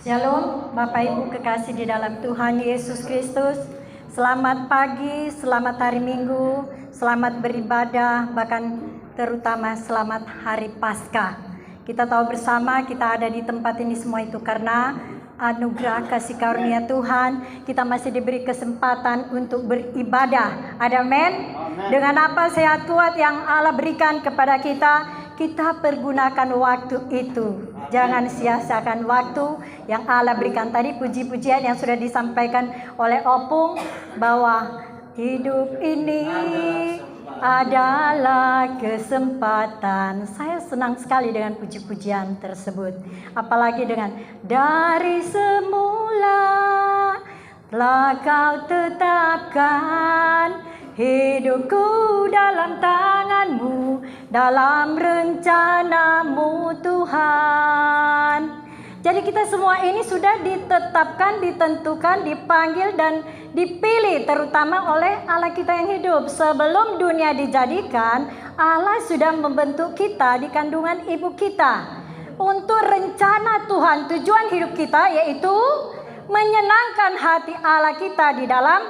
Shalom, Bapak Ibu kekasih di dalam Tuhan Yesus Kristus. Selamat pagi, selamat hari Minggu, selamat beribadah, bahkan terutama selamat hari Paskah. Kita tahu bersama kita ada di tempat ini semua itu karena anugerah kasih karunia Tuhan. Kita masih diberi kesempatan untuk beribadah. Amin. Dengan apa sehat kuat yang Allah berikan kepada kita pergunakan waktu itu. Jangan sia-siakan waktu yang Allah berikan. Tadi puji-pujian yang sudah disampaikan oleh Opung bahwa hidup ini adalah kesempatan. Saya senang sekali dengan puji-pujian tersebut. Apalagi dengan dari semula telah kau tetapkan hidupku dalam tanganmu, dalam rencanamu Tuhan. Jadi kita semua ini sudah ditetapkan, ditentukan, dipanggil dan dipilih terutama oleh Allah kita yang hidup. Sebelum dunia dijadikan, Allah sudah membentuk kita di kandungan ibu kita. Untuk rencana Tuhan, tujuan hidup kita yaitu menyenangkan hati Allah kita di dalam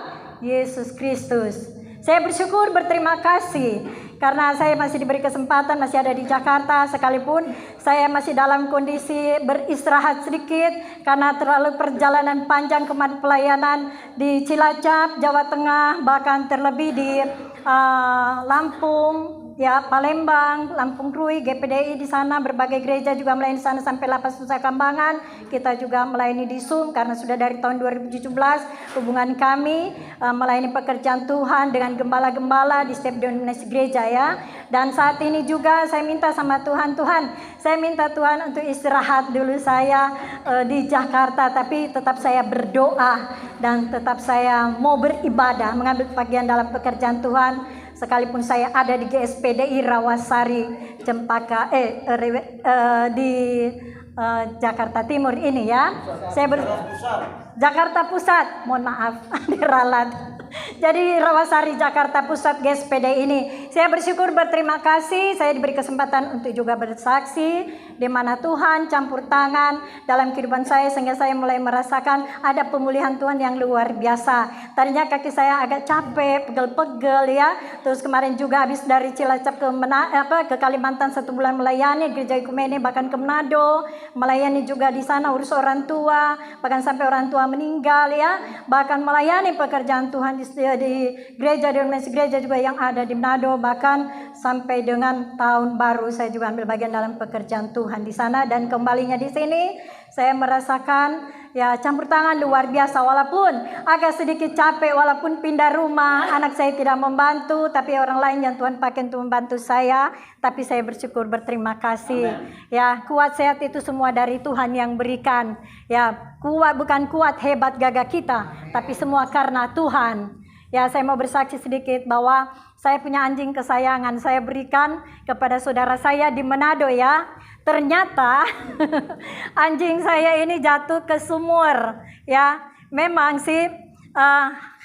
Yesus Kristus. Saya bersyukur, berterima kasih karena saya masih diberi kesempatan, masih ada di Jakarta sekalipun saya masih dalam kondisi beristirahat sedikit karena terlalu perjalanan panjang kemarin pelayanan di Cilacap, Jawa Tengah, bahkan terlebih di Lampung, ya Palembang, Lampung Rui, GPDI di sana, berbagai gereja juga melayani di sana sampai Lapas Nusa Kambangan. Kita juga melayani di Zoom karena sudah dari tahun 2017 hubungan kami melayani pekerjaan Tuhan dengan gembala-gembala di setiap denominasi gereja ya. Dan saat ini juga saya minta sama Tuhan, saya minta Tuhan untuk istirahat dulu saya di Jakarta, tapi tetap saya berdoa dan tetap saya mau beribadah, mengambil bagian dalam pekerjaan Tuhan. Sekalipun saya ada di GSPDI Rawasari Cempaka di Jakarta Timur ini ya. Jakarta Pusat, mohon maaf diralat. Jadi Rawasari Jakarta Pusat GSPD ini. Saya bersyukur, berterima kasih saya diberi kesempatan untuk juga bersaksi di mana Tuhan campur tangan dalam kehidupan saya sehingga saya mulai merasakan ada pemulihan Tuhan yang luar biasa. Tadinya kaki saya agak capek, pegel-pegel ya. Terus kemarin juga habis dari Cilacap ke Kalimantan 1 bulan melayani gereja Ekumene, bahkan ke Manado, melayani juga di sana urus orang tua, bahkan sampai orang tua meninggal ya. Bahkan melayani pekerjaan Tuhan di gereja, denominasi gereja juga yang ada di Manado, bahkan sampai dengan tahun baru saya juga ambil bagian dalam pekerjaan Tuhan di sana. Dan kembalinya di sini saya merasakan ya campur tangan luar biasa, walaupun agak sedikit capek, walaupun pindah rumah, anak saya tidak membantu, tapi orang lain yang Tuhan pakai untuk membantu saya. Tapi saya bersyukur, berterima kasih. Amen. Ya, kuat sehat itu semua dari Tuhan yang berikan. Ya, kuat bukan kuat hebat gagah kita, tapi semua karena Tuhan. Ya, saya mau bersaksi sedikit bahwa saya punya anjing kesayangan, saya berikan kepada saudara saya di Manado ya. Ternyata anjing saya ini jatuh ke sumur ya. Memang sih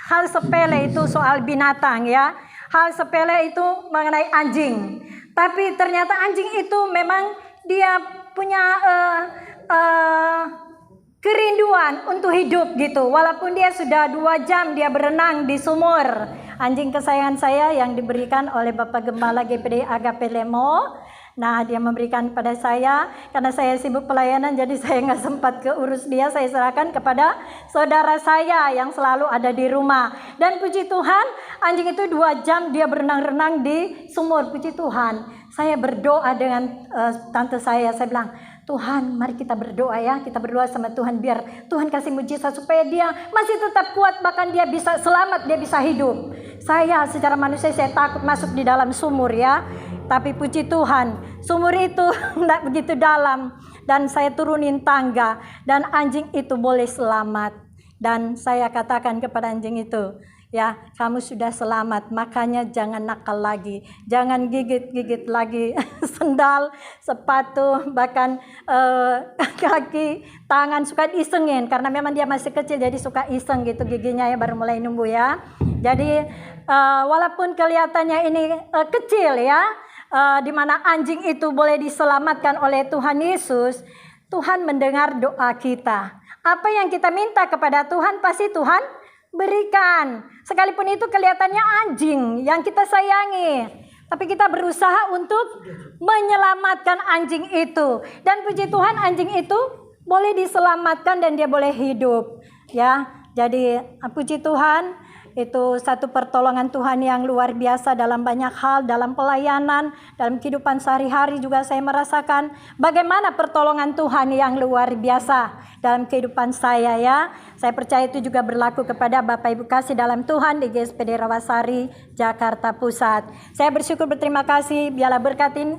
hal sepele itu soal binatang ya. Hal sepele itu mengenai anjing. Tapi ternyata anjing itu memang dia punya kerinduan untuk hidup gitu. Walaupun dia sudah 2 jam dia berenang di sumur. Anjing kesayangan saya yang diberikan oleh Bapak Gembala GPD Agape Lemo. Nah, dia memberikan pada saya karena saya sibuk pelayanan, jadi saya nggak sempat keurus dia. Saya serahkan kepada saudara saya yang selalu ada di rumah. Dan puji Tuhan, anjing itu 2 jam dia berenang-renang di sumur. Puji Tuhan. Saya berdoa dengan tante saya bilang, Tuhan, mari kita berdoa ya. Kita berdoa sama Tuhan biar Tuhan kasih mujizat supaya dia masih tetap kuat, bahkan dia bisa selamat, dia bisa hidup. Saya secara manusia saya takut masuk di dalam sumur ya. Tapi puji Tuhan, sumur itu tidak begitu dalam dan saya turunin tangga dan anjing itu boleh selamat. Dan saya katakan kepada anjing itu, ya, kamu sudah selamat, makanya jangan nakal lagi, jangan gigit-gigit lagi sendal, sepatu, bahkan kaki, tangan suka isengin karena memang dia masih kecil jadi suka iseng gitu giginya ya, baru mulai numbuh ya. Jadi walaupun kelihatannya ini kecil ya, di mana anjing itu boleh diselamatkan oleh Tuhan Yesus, Tuhan mendengar doa kita. Apa yang kita minta kepada Tuhan pasti Tuhan berikan. Sekalipun itu kelihatannya anjing yang kita sayangi, tapi kita berusaha untuk menyelamatkan anjing itu. Dan puji Tuhan anjing itu boleh diselamatkan dan dia boleh hidup. Ya, jadi puji Tuhan. Itu satu pertolongan Tuhan yang luar biasa dalam banyak hal, dalam pelayanan, dalam kehidupan sehari-hari juga saya merasakan bagaimana pertolongan Tuhan yang luar biasa dalam kehidupan saya ya. Saya percaya itu juga berlaku kepada Bapak Ibu kasih dalam Tuhan di GSPD Rawasari, Jakarta Pusat. Saya bersyukur berterima kasih, biarlah berkatin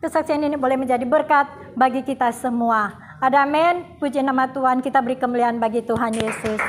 kesaksian ini boleh menjadi berkat bagi kita semua. Amin. Puji nama Tuhan, kita beri kemuliaan bagi Tuhan Yesus.